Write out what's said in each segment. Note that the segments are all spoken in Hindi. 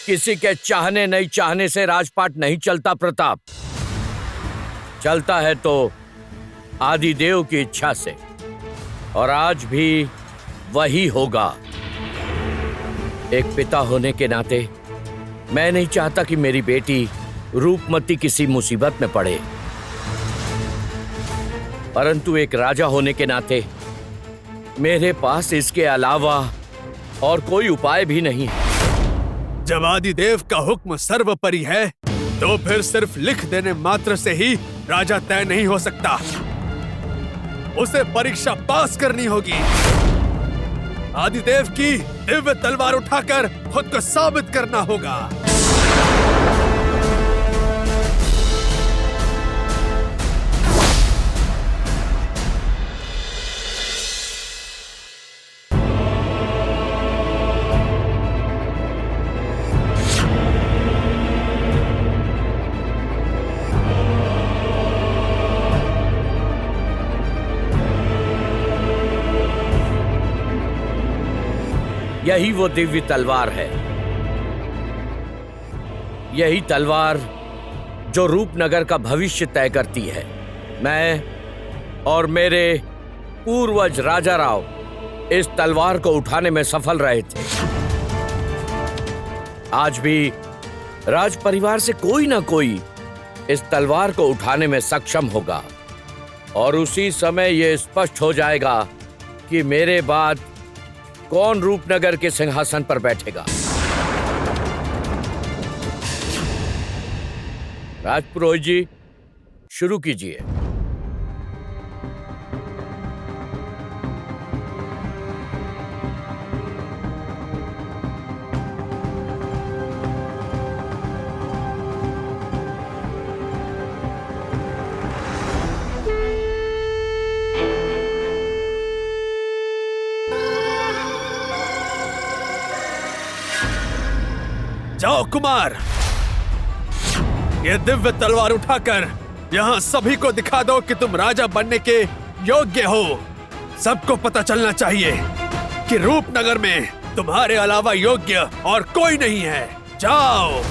किसी के चाहने नहीं चाहने से राजपाट नहीं चलता प्रताप। चलता है तो आदिदेव की इच्छा से, और आज भी वही होगा। एक पिता होने के नाते मैं नहीं चाहता कि मेरी बेटी रूपमती किसी मुसीबत में पड़े, परंतु एक राजा होने के नाते मेरे पास इसके अलावा और कोई उपाय भी नहीं है। जब आदिदेव का हुक्म सर्वोपरि है, तो फिर सिर्फ लिख देने मात्र से ही राजा तय नहीं हो सकता। उसे परीक्षा पास करनी होगी। आदिदेव की दिव्य तलवार उठाकर खुद को साबित करना होगा। यही वो दिव्य तलवार है, यही तलवार जो रूपनगर का भविष्य तय करती है। मैं और मेरे पूर्वज राजा राव इस तलवार को उठाने में सफल रहे थे। आज भी राज परिवार से कोई ना कोई इस तलवार को उठाने में सक्षम होगा, और उसी समय यह स्पष्ट हो जाएगा कि मेरे बाद कौन रूपनगर के सिंहासन पर बैठेगा। राजपुरोहित जी, शुरू कीजिए। जाओ कुमार, ये दिव्य तलवार उठाकर यहाँ सभी को दिखा दो कि तुम राजा बनने के योग्य हो। सबको पता चलना चाहिए कि रूपनगर में तुम्हारे अलावा योग्य और कोई नहीं है। जाओ।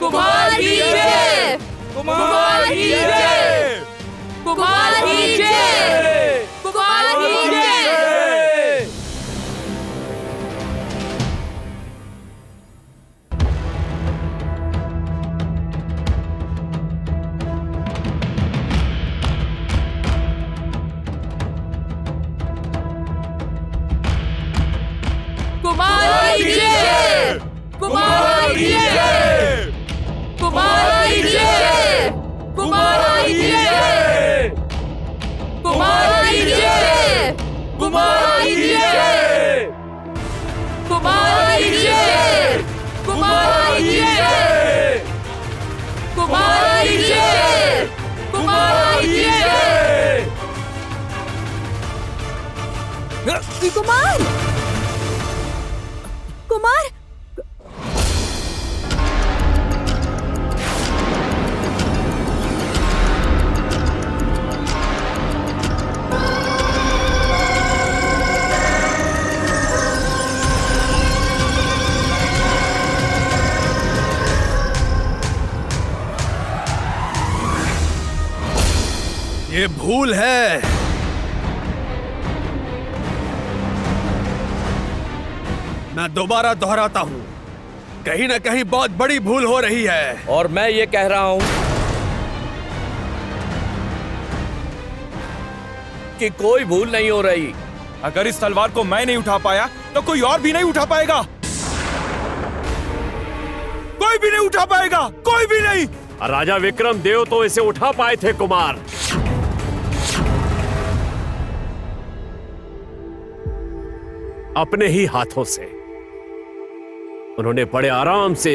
कुमार की जय! कुमार की जय! कुमार की जय! कुमार की जय! कुमार की जय! कुमार की जय! कुमार की जय! कुमार की जय! कुमार की जय! कुमार की जय! कुमार की जय! कुमार की जय! कुमार की जय! कुमार की जय! कुमार! कुमार! ये भूल है। मैं दोबारा दोहराता हूँ, कहीं ना कहीं बहुत बड़ी भूल हो रही है। और मैं ये कह रहा हूं कि कोई भूल नहीं हो रही। अगर इस तलवार को मैं नहीं उठा पाया तो कोई और भी नहीं उठा पाएगा। कोई भी नहीं उठा पाएगा, कोई भी नहीं। राजा विक्रम देव तो इसे उठा पाए थे कुमार। अपने ही हाथों से उन्होंने बड़े आराम से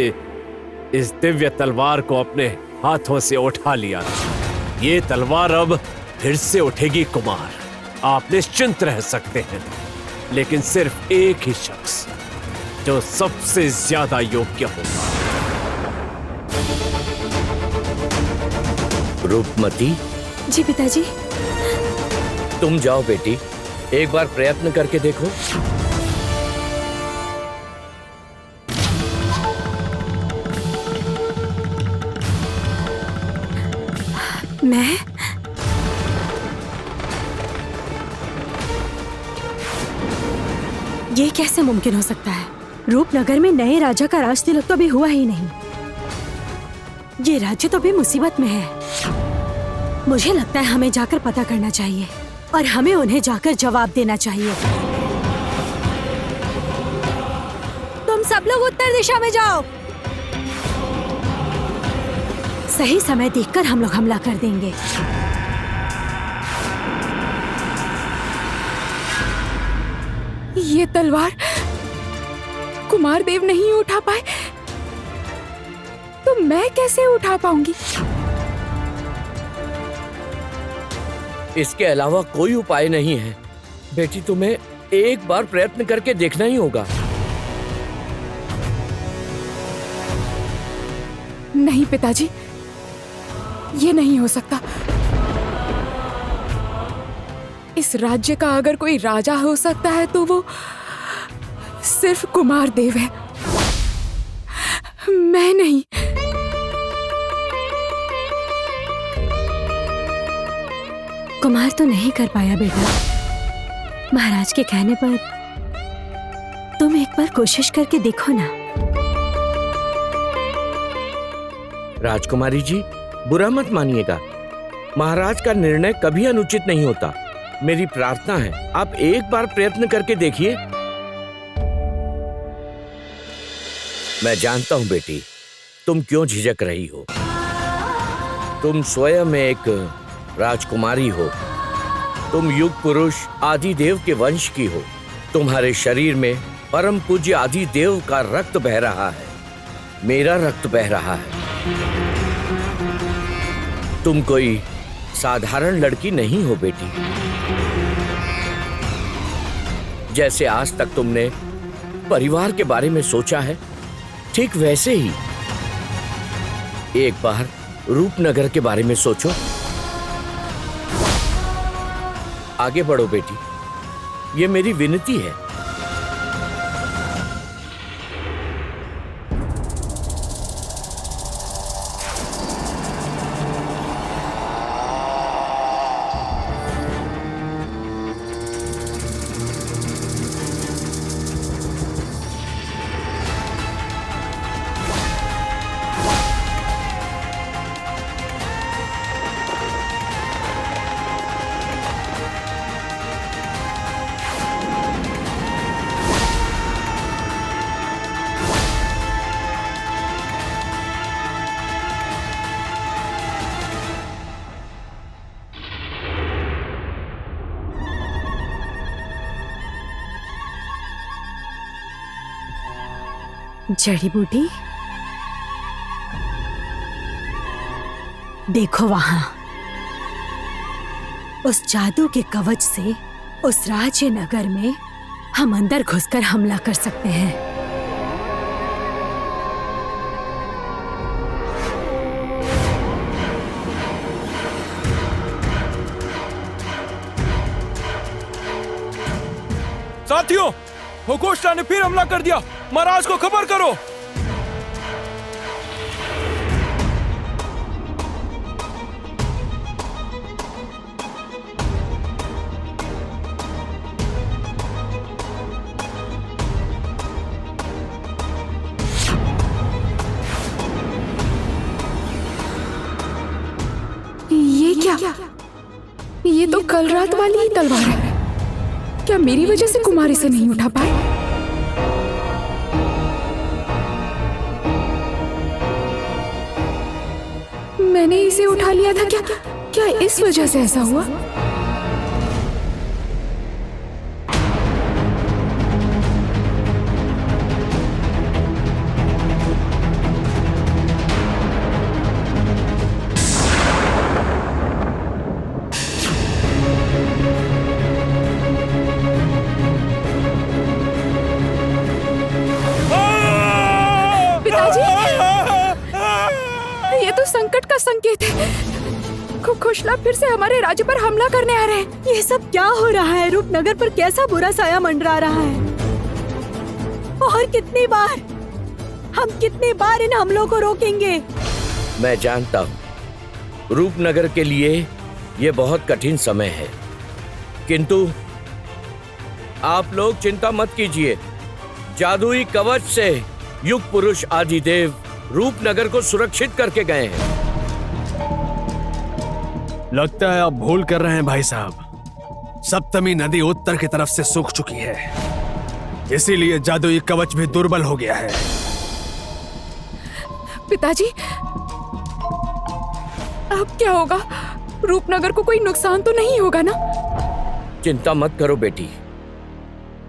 इस दिव्य तलवार को अपने हाथों से उठा लिया। ये तलवार अब फिर से उठेगी कुमार, आप निश्चिंत रह सकते हैं। लेकिन सिर्फ एक ही शख्स जो सबसे ज्यादा योग्य होगा। रूपमती जी पिताजी। तुम जाओ बेटी, एक बार प्रयत्न करके देखो। मैं? ये कैसे मुमकिन हो सकता है? रूपनगर में नए राजा का राज तिलक तो अभी हुआ ही नहीं। ये राज्य तो अभी मुसीबत में है। मुझे लगता है हमें जाकर पता करना चाहिए और हमें उन्हें जाकर जवाब देना चाहिए। तुम सब लोग उत्तर दिशा में जाओ। सही समय देखकर हम लोग हमला कर देंगे। ये तलवार कुमार देव नहीं उठा पाए तो मैं कैसे उठा पाऊंगी? इसके अलावा कोई उपाय नहीं है बेटी, तुम्हें एक बार प्रयत्न करके देखना ही होगा। नहीं पिताजी, ये नहीं हो सकता। इस राज्य का अगर कोई राजा हो सकता है तो वो सिर्फ कुमार देव है, मैं नहीं। कुमार तो नहीं कर पाया बेटा। महाराज के कहने पर तुम एक बार कोशिश करके देखो ना। राजकुमारी जी, बुरा मत मानिएगा। महाराज का निर्णय कभी अनुचित नहीं होता। मेरी प्रार्थना है आप एक बार प्रयत्न करके देखिए। मैं जानता हूं बेटी, तुम क्यों झिझक रही हो। तुम स्वयं एक राजकुमारी हो। तुम युग पुरुष आदिदेव के वंश की हो। तुम्हारे शरीर में परम पूज्य आदिदेव का रक्त बह रहा है, मेरा रक्त बह रहा है। तुम कोई साधारण लड़की नहीं हो बेटी। जैसे आज तक तुमने परिवार के बारे में सोचा है, ठीक वैसे ही एक बार रूपनगर के बारे में सोचो। आगे बढ़ो बेटी, ये मेरी विनती है। जड़ी बूटी, देखो वहां उस जादू के कवच से उस राज्य नगर में हम अंदर घुसकर हमला कर सकते हैं। साथियों, होकोष्टा ने फिर हमला कर दिया। महाराज को खबर करो। ये क्या? ये तो कल रात वाली ही तलवार है। क्या मेरी वजह से कुमार इसे नहीं उठा पाए? मैंने इसे उठा लिया था क्या? क्या इस वजह से ऐसा हुआ? ये तो संकट का संकेत है। खोशला फिर से हमारे राज्य पर हमला करने आ रहे हैं। ये सब क्या हो रहा है? रूपनगर पर कैसा बुरा साया मंडरा रहा है? और हम कितनी बार इन हमलों को रोकेंगे? मैं जानता हूं रूपनगर के लिए यह बहुत कठिन समय है, किंतु आप लोग चिंता मत कीजिए। जादुई कवच से युग पुरुष आदिदेव रूपनगर को सुरक्षित करके गए हैं। लगता है आप भूल कर रहे हैं भाई साहब। सप्तमी नदी उत्तर की तरफ से सूख चुकी है, इसीलिए जादुई कवच भी दुर्बल हो गया है। पिताजी, अब क्या होगा? रूपनगर को कोई नुकसान तो नहीं होगा ना? चिंता मत करो बेटी,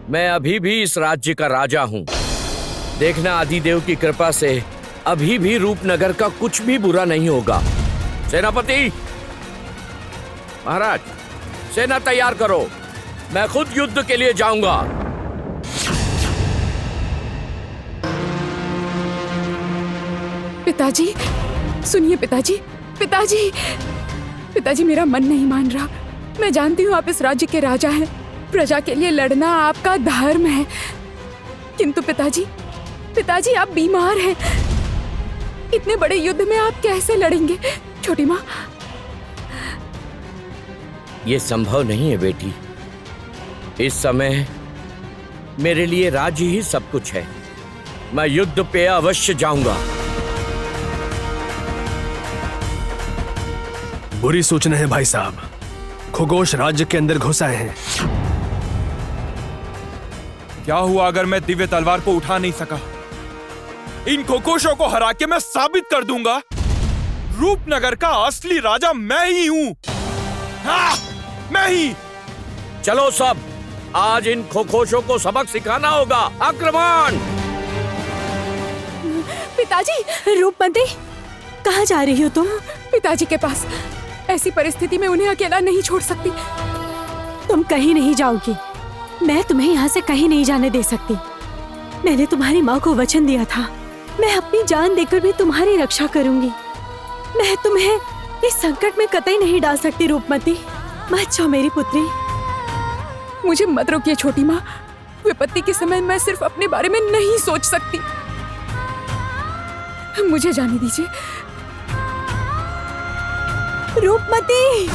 मैं अभी भी इस राज्य का राजा हूं। देखना, आदिदेव की कृपा से अभी भी रूपनगर का कुछ भी बुरा नहीं होगा। सेनापति महाराज, सेना तैयार करो, मैं खुद युद्ध के लिए जाऊंगा। पिताजी सुनिए, पिताजी पिताजी पिताजी, मेरा मन नहीं मान रहा। मैं जानती हूँ आप इस राज्य के राजा हैं, प्रजा के लिए लड़ना आपका धर्म है, किंतु पिताजी आप बीमार हैं। इतने बड़े युद्ध में आप कैसे लड़ेंगे? छोटी माँ, यह संभव नहीं है बेटी। इस समय मेरे लिए राज्य ही सब कुछ है। मैं युद्ध पे अवश्य जाऊंगा। बुरी सूचना है भाई साहब, खगोश राज्य के अंदर घुस आए हैं। क्या हुआ अगर मैं दिव्य तलवार को उठा नहीं सका? इन खगोशों को हरा के मैं साबित कर दूंगा रूपनगर का असली राजा मैं ही हूं। हाँ, मैं ही। चलो सब, आज इन खगोशों को सबक सिखाना होगा। आक्रमण! पिताजी। रूपमती, कहाँ जा रही हो तुम? पिताजी के पास। ऐसी परिस्थिति में उन्हें अकेला नहीं छोड़ सकती। तुम कहीं नहीं जाओगी, मैं तुम्हें यहाँ से कहीं नहीं जाने दे सकती। मैंने तुम्हारी माँ को वचन दिया था, मैं अपनी जान देकर भी तुम्हारी रक्षा करूंगी। मैं तुम्हें इस संकट में कतई नहीं डाल सकती। रूपमती, मत जाओ मेरी पुत्री। मुझे मत रोकिए छोटी माँ, विपत्ति के समय मैं सिर्फ अपने बारे में नहीं सोच सकती। मुझे जाने दीजिए। रूपमती,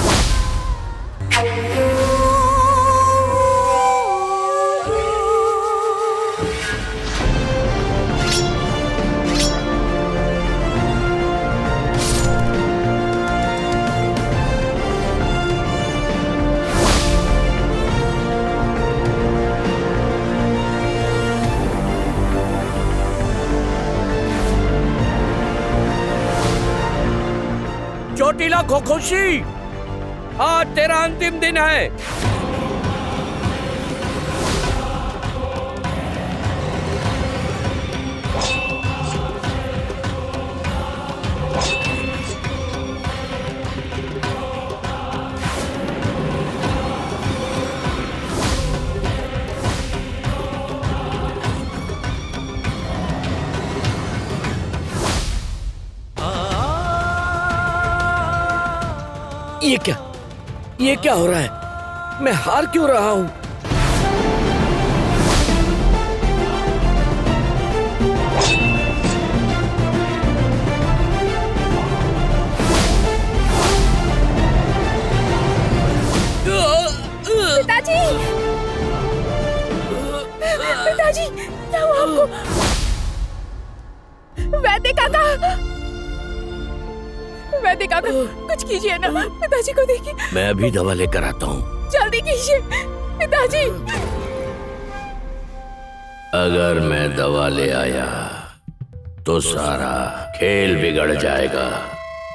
चोटिला खगोशी, आज तेरा अंतिम दिन है। ये क्या हो रहा है? मैं हार क्यों रहा हूं? पिताजी, पिताजी, क्या हुआ आपको? वैद्य काका, वैद्य काका, कुछ कीजिए ना, पिताजी को देखिए। मैं अभी दवा लेकर आता हूँ। जल्दी कीजिए पिताजी। अगर मैं दवा ले आया तो सारा खेल बिगड़ जाएगा।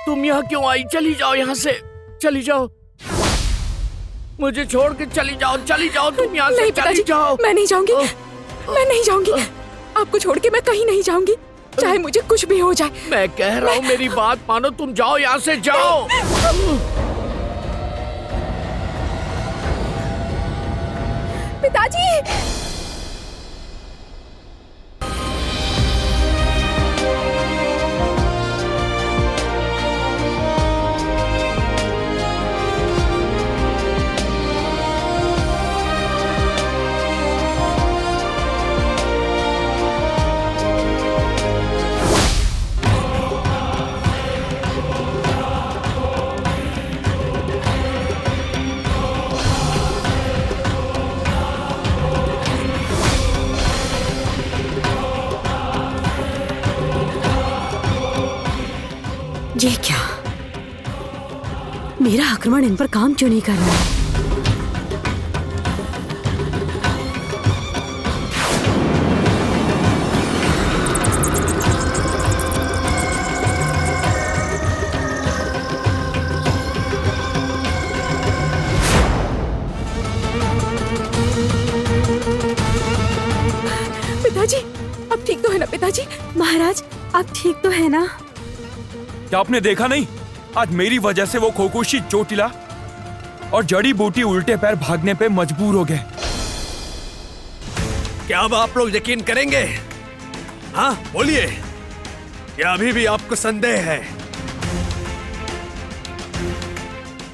तुम यहाँ क्यों आई? चली जाओ यहाँ से, चली जाओ। मुझे छोड़ के चली जाओ तुम यहाँ से, चली जाओ। मैं नहीं जाऊंगी, मैं नहीं जाऊंगी। आपको छोड़ के मैं कहीं नहीं जाऊंगी, चाहे मुझे कुछ भी हो जाए। मैं कह रहा हूँ मेरी बात मानो, तुम जाओ यहाँ से, जाओ। पिताजी, ये क्या? मेरा आक्रमण इन पर काम क्यों नहीं कर रहा है? पिताजी, अब ठीक तो है ना पिताजी? महाराज, आप ठीक तो है ना? क्या आपने देखा नहीं? आज मेरी वजह से वो खोकोशी चोटिला और जड़ी बूटी उल्टे पैर भागने पे मजबूर हो गए। क्या अब आप लोग यकीन करेंगे? हाँ बोलिए, या अभी भी आपको संदेह है?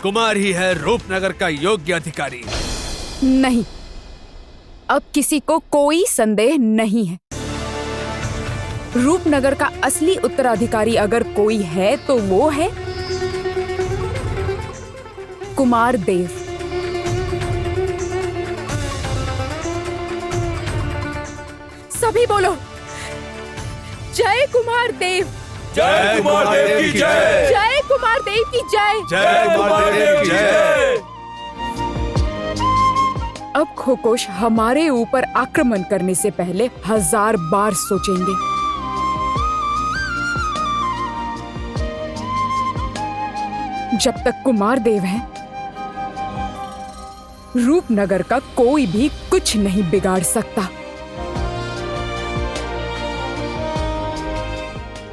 कुमार ही है रूपनगर का योग्य अधिकारी। नहीं, अब किसी को कोई संदेह नहीं है। रूपनगर का असली उत्तराधिकारी अगर कोई है तो वो है कुमार देव। सभी बोलो, जय कुमार देव! जय कुमार देव की जय! जय कुमार देव की जय! जय कुमार देव की जय! अब खोकोश हमारे ऊपर आक्रमण करने से पहले 1000 बार सोचेंगे। जब तक कुमार देव है, रूपनगर का कोई भी कुछ नहीं बिगाड़ सकता।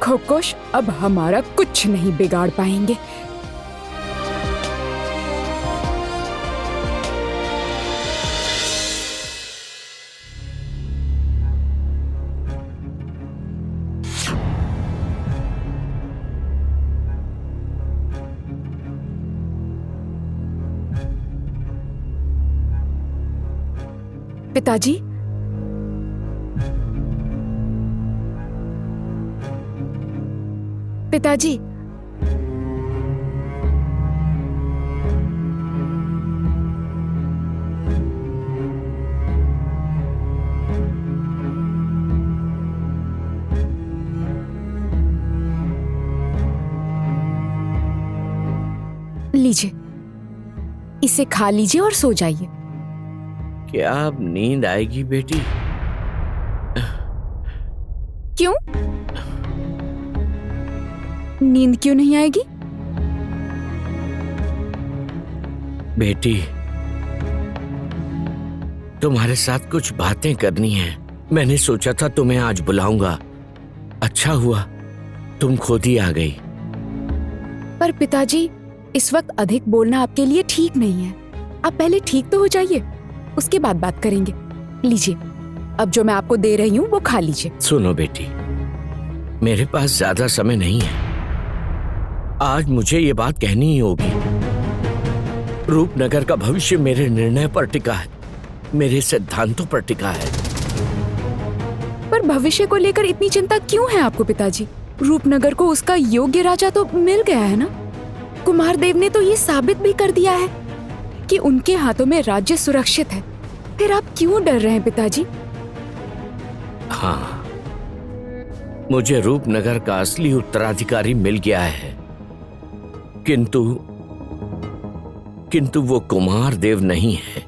खोकोश अब हमारा कुछ नहीं बिगाड़ पाएंगे। पिताजी, पिताजी, लीजिए, इसे खा लीजिए और सो जाइए। क्या अब नींद आएगी बेटी? क्यों? नींद क्यों नहीं आएगी? बेटी, तुम्हारे साथ कुछ बातें करनी है। मैंने सोचा था तुम्हें आज बुलाऊंगा। अच्छा हुआ तुम खुद ही आ गई। पर पिताजी, इस वक्त अधिक बोलना आपके लिए ठीक नहीं है। आप पहले ठीक तो हो जाइए, उसके बाद बात करेंगे। लीजिए, अब जो मैं आपको दे रही हूँ वो खा लीजिए। सुनो बेटी, मेरे पास ज्यादा समय नहीं है। आज मुझे ये बात कहनी ही होगी। रूपनगर का भविष्य मेरे निर्णय पर टिका है, मेरे सिद्धांतों पर टिका है। पर भविष्य को लेकर इतनी चिंता क्यों है आपको पिताजी? रूपनगर को उसका योग्य राजा तो मिल गया है ना। कुमार देव ने तो ये साबित भी कर दिया है कि उनके हाथों में राज्य सुरक्षित है। फिर आप क्यों डर रहे हैं पिताजी? हाँ, मुझे रूपनगर का असली उत्तराधिकारी मिल गया है, किंतु वो कुमार देव नहीं है।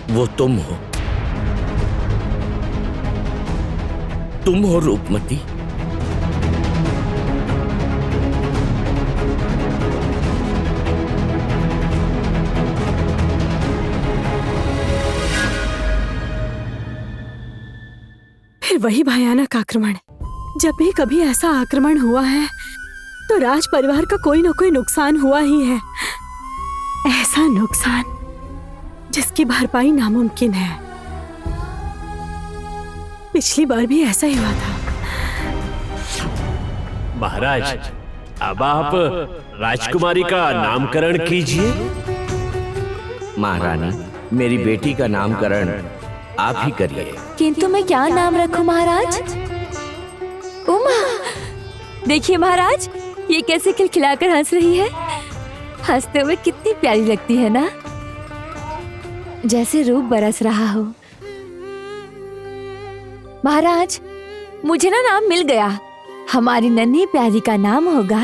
वो तुम हो। तुम हो रूपमती। फिर वही भयानक आक्रमण। जब भी कभी ऐसा आक्रमण हुआ है तो राज परिवार का कोई न कोई नुकसान हुआ ही है। ऐसा नुकसान जिसकी भरपाई नामुमकिन है। पिछली बार भी ऐसा ही हुआ था। महाराज, अब आप राजकुमारी का नामकरण कीजिए। महारानी, मेरी बेटी का नामकरण आप ही करिए। किंतु मैं क्या नाम रखूं महाराज? उमा, देखिए महाराज, ये कैसे खिलखिलाकर हंस रही है। हंसते हुए कितनी प्यारी लगती है ना, जैसे रूप बरस रहा हो। महाराज, मुझे ना नाम मिल गया। हमारी नन्ही प्यारी का नाम होगा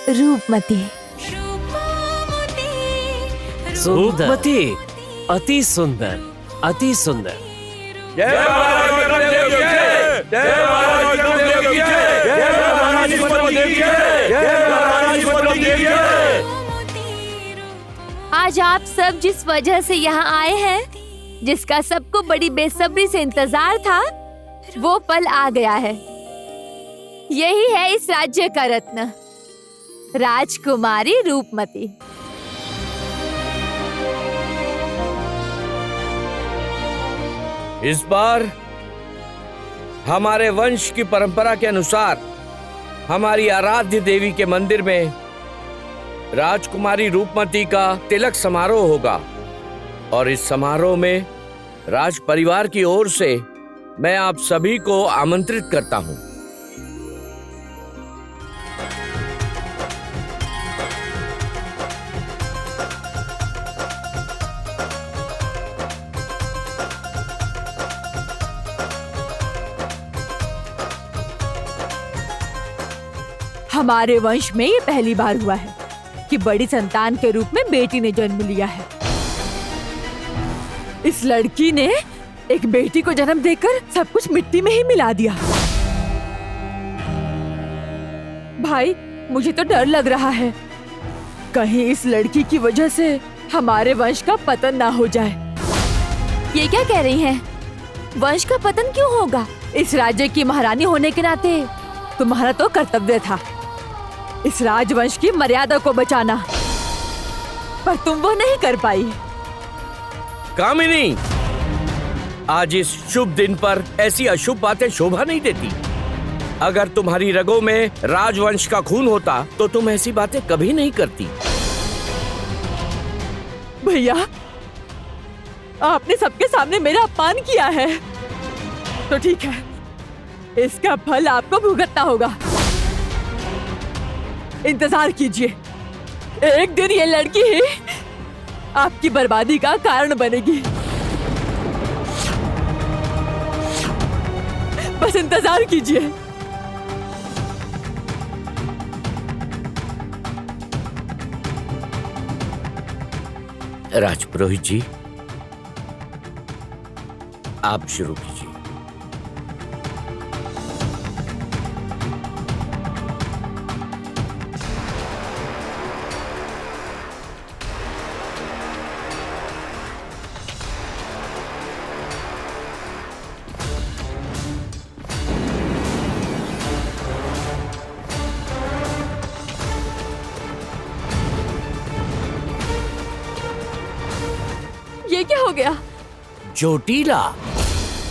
रूपमती। रूपमती, अति सुंदर, अति सुंदर। जय महाराज विक्रम देव की जय, जय महाराज विक्रम देव की जय, जय महाराज विक्रम देव की जय, जय महाराज विक्रम देव की जय। आज आप सब जिस वजह से यहाँ आए हैं, जिसका सबको बड़ी बेसब्री से इंतजार था, वो पल आ गया है। यही है इस राज्य का रत्न, राजकुमारी रूपमती। इस बार हमारे वंश की परंपरा के अनुसार हमारी आराध्य देवी के मंदिर में राजकुमारी रूपमती का तिलक समारोह होगा और इस समारोह में राज परिवार की ओर से मैं आप सभी को आमंत्रित करता हूं। हमारे वंश में ये पहली बार हुआ है कि बड़ी संतान के रूप में बेटी ने जन्म लिया है। इस लड़की ने एक बेटी को जन्म देकर सब कुछ मिट्टी में ही मिला दिया। भाई, मुझे तो डर लग रहा है, कहीं इस लड़की की वजह से हमारे वंश का पतन ना हो जाए। ये क्या कह रही हैं? वंश का पतन क्यों होगा? इस राज्य की महारानी होने के नाते तुम्हारा तो कर्तव्य था इस राजवंश की मर्यादा को बचाना, पर तुम वो नहीं कर पाई। कामिनी, आज इस शुभ दिन पर ऐसी अशुभ बातें शोभा नहीं देती। अगर तुम्हारी रगों में राजवंश का खून होता तो तुम ऐसी बातें कभी नहीं करती। भैया, आपने सबके सामने मेरा अपमान किया है, तो ठीक है, इसका फल आपको भुगतना होगा। इंतजार कीजिए, एक दिन ये लड़की ही आपकी बर्बादी का कारण बनेगी। बस इंतजार कीजिए। राजपुरोहित जी, आप शुरू कीजिए। ये क्या हो गया? चोटीला,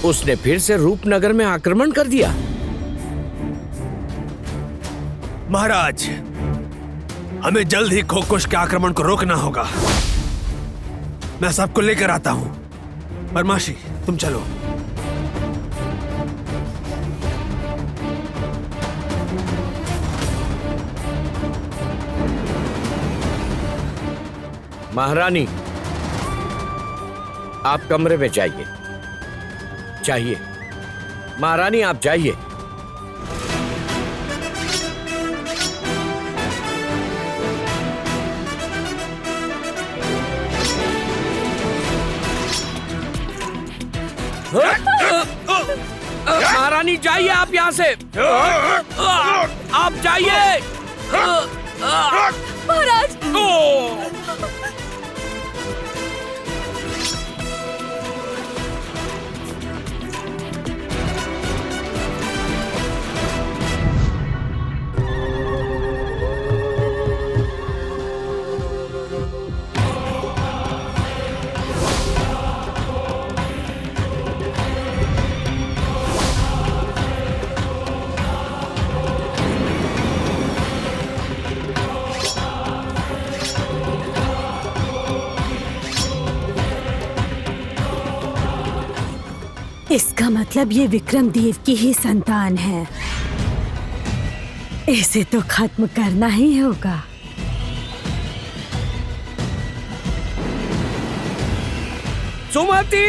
उसने फिर से रूपनगर में आक्रमण कर दिया। महाराज, हमें जल्द ही खोकुश के आक्रमण को रोकना होगा। मैं सबको लेकर आता हूं। परमाशी, तुम चलो। महारानी, आप कमरे में जाइए। महारानी, आप जाइए। महारानी, जाइए आप यहाँ से। आप जाइए। महाराज, इसका मतलब ये विक्रम देव की ही संतान है। इसे तो खत्म करना ही होगा। सुमति!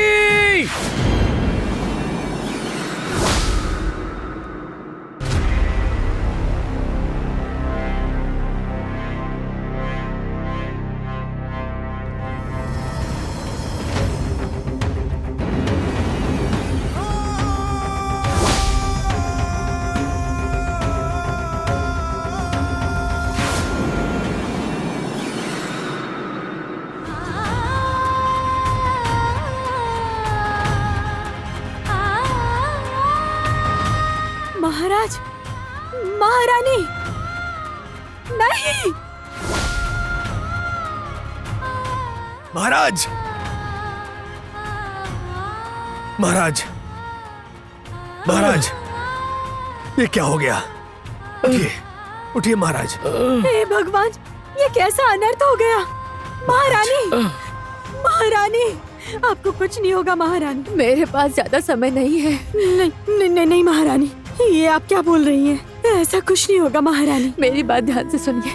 महाराज, महारानी, नहीं। महाराज, महाराज, महाराज, ये क्या हो गया? उठिए, उठिए महाराज। हे भगवान, ये कैसा अनर्थ हो गया? महारानी, महारानी, आपको कुछ नहीं होगा महारानी। मेरे पास ज्यादा समय नहीं है। नहीं नहीं नहीं, नहीं महारानी, ये आप क्या बोल रही हैं? ऐसा कुछ नहीं होगा महारानी। मेरी बात ध्यान से सुनिए।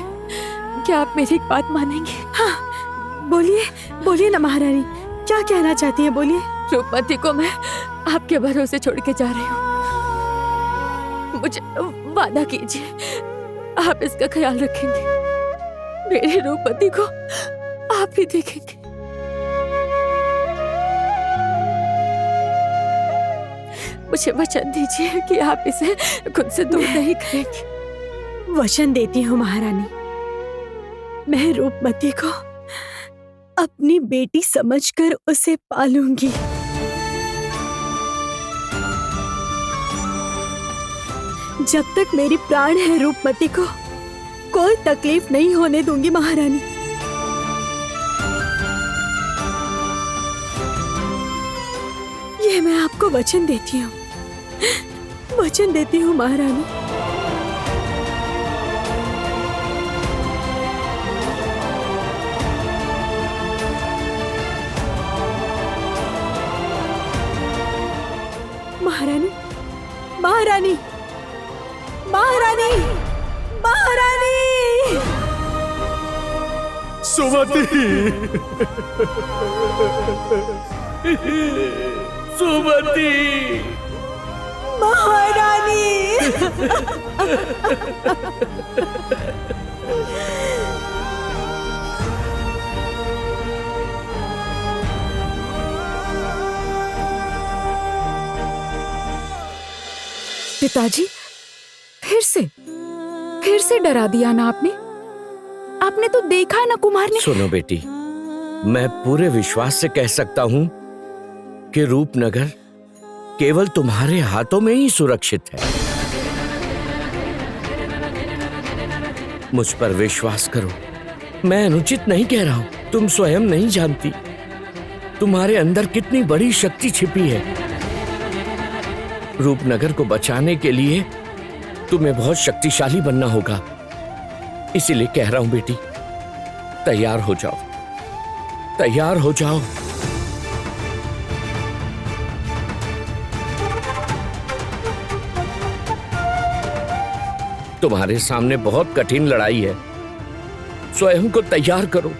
क्या आप मेरी एक बात मानेंगे? हाँ, बोलिए, बोलिए ना महारानी, क्या कहना चाहती हैं, बोलिए। रूपमती को मैं आपके भरोसे छोड़ के जा रही हूँ। मुझे वादा कीजिए, आप इसका ख्याल रखेंगे। मेरे रूपमती को आप ही देखेंगे। मुझे वचन दीजिए कि आप इसे खुद से दूर नहीं करेंगे। वचन देती हूँ महारानी, मैं रूपमती को अपनी बेटी समझकर उसे पालूंगी। जब तक मेरी प्राण है रूपमती को कोई तकलीफ नहीं होने दूंगी महारानी। ये मैं आपको वचन देती हूँ, वचन देती हूँ महारानी। महारानी, महारानी, महारानी, महारानी, सुमति, सुमति, महारानी। पिताजी, फिर से डरा दिया ना आपने। आपने तो देखा है ना कुमार ने। सुनो बेटी, मैं पूरे विश्वास से कह सकता हूँ कि रूपनगर केवल तुम्हारे हाथों में ही सुरक्षित है। मुझ पर विश्वास करो, मैं अनुचित नहीं कह रहा हूँ। तुम स्वयं नहीं जानती तुम्हारे अंदर कितनी बड़ी शक्ति छिपी है। रूपनगर को बचाने के लिए तुम्हें बहुत शक्तिशाली बनना होगा। इसीलिए कह रहा हूं बेटी, तैयार हो जाओ, तैयार हो जाओ। तुम्हारे सामने बहुत कठिन लड़ाई है, स्वयं को तैयार करो।